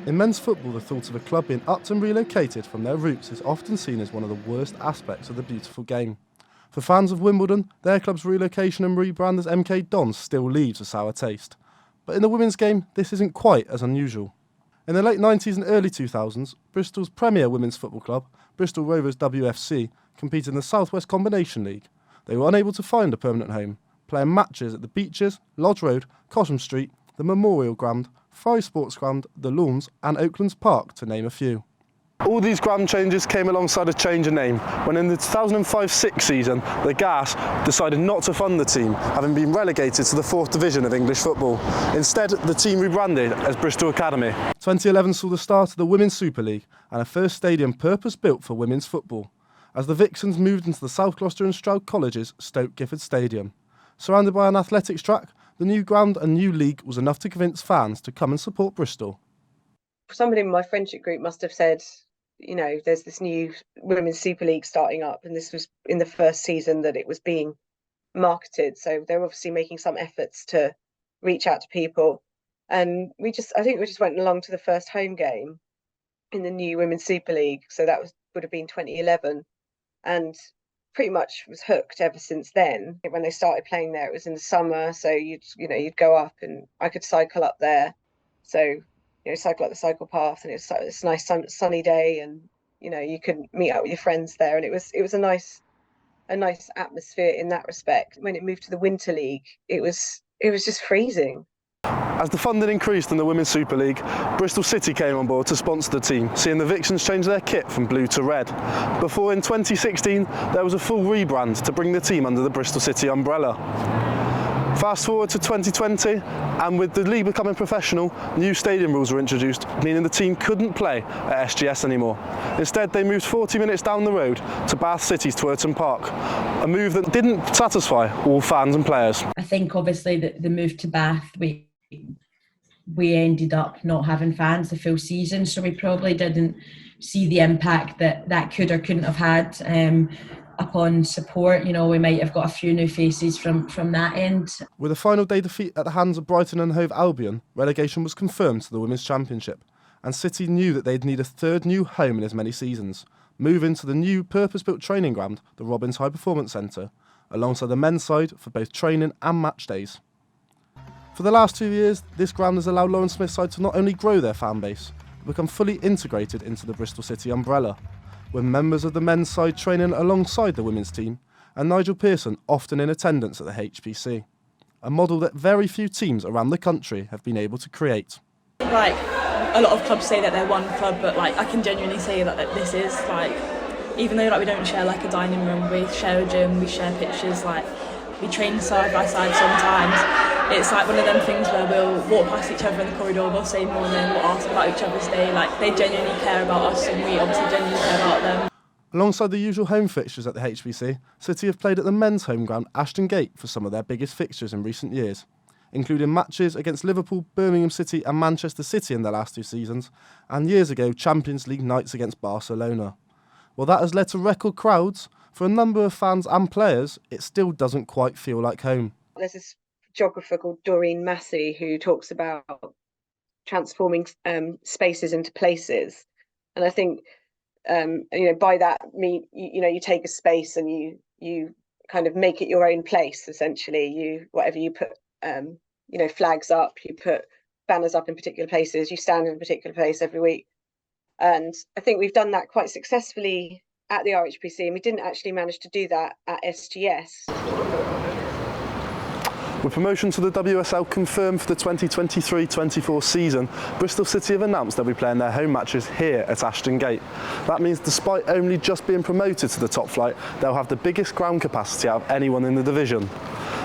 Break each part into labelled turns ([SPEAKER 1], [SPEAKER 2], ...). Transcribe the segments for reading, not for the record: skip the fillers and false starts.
[SPEAKER 1] In men's football, the thought of a club being upped and relocated from their roots is often seen as one of the worst aspects of the beautiful game. For fans of Wimbledon, their club's relocation and rebrand as MK Dons still leaves a sour taste. But in the women's game, this isn't quite as unusual. In the late 90s and early 2000s, Bristol's premier women's football club, Bristol Rovers WFC, competed in the South West Combination League. They were unable to find a permanent home, playing matches at the Beaches, Lodge Road, Cosham Street, the Memorial Ground, Fry Sports Ground, the Lawns and Oaklands Park, to name a few. All these ground changes came alongside a change of name, when in the 2005-06 season, the GAS decided not to fund the team, having been relegated to the 4th Division of English football. Instead, the team rebranded as Bristol Academy. 2011 saw the start of the Women's Super League and a first stadium purpose-built for women's football, as the Vixens moved into the South Gloucester and Stroud College's Stoke Gifford Stadium. Surrounded by an athletics track, the new ground and new league was enough to convince fans to come and support Bristol.
[SPEAKER 2] Somebody in my friendship group must have said, you know, there's this new Women's Super League starting up, and this was in the first season that it was being marketed. So they're obviously making some efforts to reach out to people. And I think we just went along to the first home game in the new Women's Super League. So that would have been 2011. And pretty much was hooked ever since then. When they started playing there, it was in the summer, so you'd go up, and I could cycle up there. So cycle up the cycle path, and it's a nice sunny day, and you could meet up with your friends there, and it was a nice atmosphere in that respect. When it moved to the Winter League, it was just freezing.
[SPEAKER 1] As the funding increased in the Women's Super League, Bristol City came on board to sponsor the team, seeing the Vixens change their kit from blue to red. Before in 2016, there was a full rebrand to bring the team under the Bristol City umbrella. Fast forward to 2020, and with the league becoming professional, new stadium rules were introduced, meaning the team couldn't play at SGS anymore. Instead, they moved 40 minutes down the road to Bath City's Twerton Park, a move that didn't satisfy all fans and players.
[SPEAKER 3] I think obviously that the move to Bath, we ended up not having fans the full season, so we probably didn't see the impact that could or couldn't have had upon support. We might have got a few new faces from that end.
[SPEAKER 1] With a final day defeat at the hands of Brighton and Hove Albion, relegation was confirmed to the Women's Championship, and City knew that they'd need a third new home in as many seasons, moving to the new purpose-built training ground, the Robins High Performance Centre, alongside the men's side for both training and match days. For the last 2 years, this ground has allowed Lauren Smith's side to not only grow their fan base, but become fully integrated into the Bristol City umbrella, with members of the men's side training alongside the women's team, and Nigel Pearson often in attendance at the HPC, a model that very few teams around the country have been able to create.
[SPEAKER 4] Like, a lot of clubs say that they're one club, but I can genuinely say that this is even though we don't share a dining room, we share a gym, we share pitches, we train side by side sometimes. It's one of them things where we'll walk past each other in the corridor, we'll say morning, we'll ask about each other's day. They genuinely care about us, and we obviously genuinely care about them.
[SPEAKER 1] Alongside the usual home fixtures at the HPC, City have played at the men's home ground Ashton Gate for some of their biggest fixtures in recent years, including matches against Liverpool, Birmingham City and Manchester City in their last 2 seasons, and years ago Champions League nights against Barcelona. While that has led to record crowds, for a number of fans and players, it still doesn't quite feel like home.
[SPEAKER 2] There's this geographer called Doreen Massey who talks about transforming spaces into places, and I think by that you take a space and you kind of make it your own place. Essentially, whatever you put flags up, you put banners up in particular places, you stand in a particular place every week, and I think we've done that quite successfully at the RHPC, and we didn't actually manage to do that at SGS.
[SPEAKER 1] With promotion to the WSL confirmed for the 2023-24 season, Bristol City have announced they'll be playing their home matches here at Ashton Gate. That means despite only just being promoted to the top flight, they'll have the biggest ground capacity out of anyone in the division.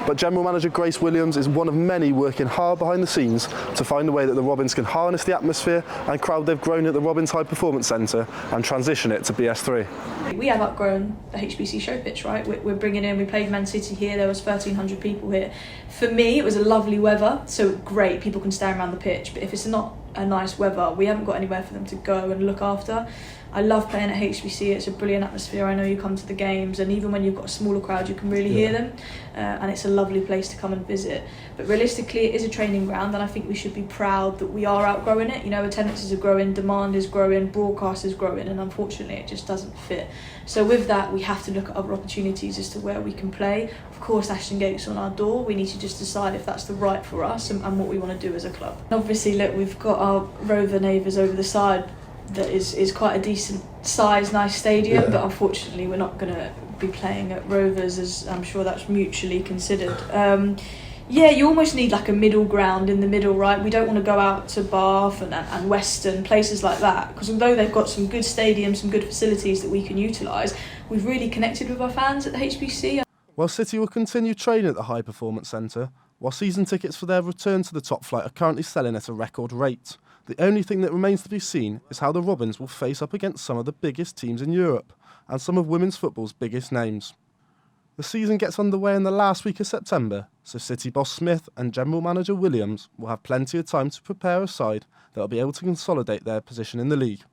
[SPEAKER 1] But General Manager Grace Williams is one of many working hard behind the scenes to find a way that the Robins can harness the atmosphere and crowd they've grown at the Robins High Performance Centre and transition it to BS3.
[SPEAKER 4] We have outgrown the HPC show pitch, right? We're bringing in, we played Man City here, there was 1,300 people here. For me, it was a lovely weather, so great, people can stand around the pitch, but if it's not a nice weather, we haven't got anywhere for them to go and look after.
[SPEAKER 5] I love playing at HPC. It's a brilliant atmosphere. I know you come to the games, and even when you've got a smaller crowd, you can really hear them, and it's a lovely place to come and visit. But realistically, it is a training ground, and I think we should be proud that we are outgrowing it. You know, attendances are growing, demand is growing, broadcast is growing, and unfortunately it just doesn't fit. So with that, we have to look at other opportunities as to where we can play. Of course, Ashton Gate's on our door. We need to just decide if that's the right for us and what we want to do as a club. Obviously, look, we've got our Rover neighbours over the side that is quite a decent size, nice stadium, but unfortunately we're not going to be playing at Rovers, as I'm sure that's mutually considered. Yeah, you almost need like a middle ground in the middle, right? We don't want to go out to Bath and Western, places like that, because although they've got some good stadiums, some good facilities that we can utilise, we've really connected with our fans at the HPC.
[SPEAKER 1] While City will continue training at the High Performance Centre, while season tickets for their return to the top flight are currently selling at a record rate, the only thing that remains to be seen is how the Robins will face up against some of the biggest teams in Europe and some of women's football's biggest names. The season gets underway in the last week of September, so City boss Smith and General Manager Williams will have plenty of time to prepare a side that will be able to consolidate their position in the league,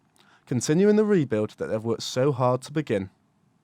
[SPEAKER 1] continuing the rebuild that they've worked so hard to begin.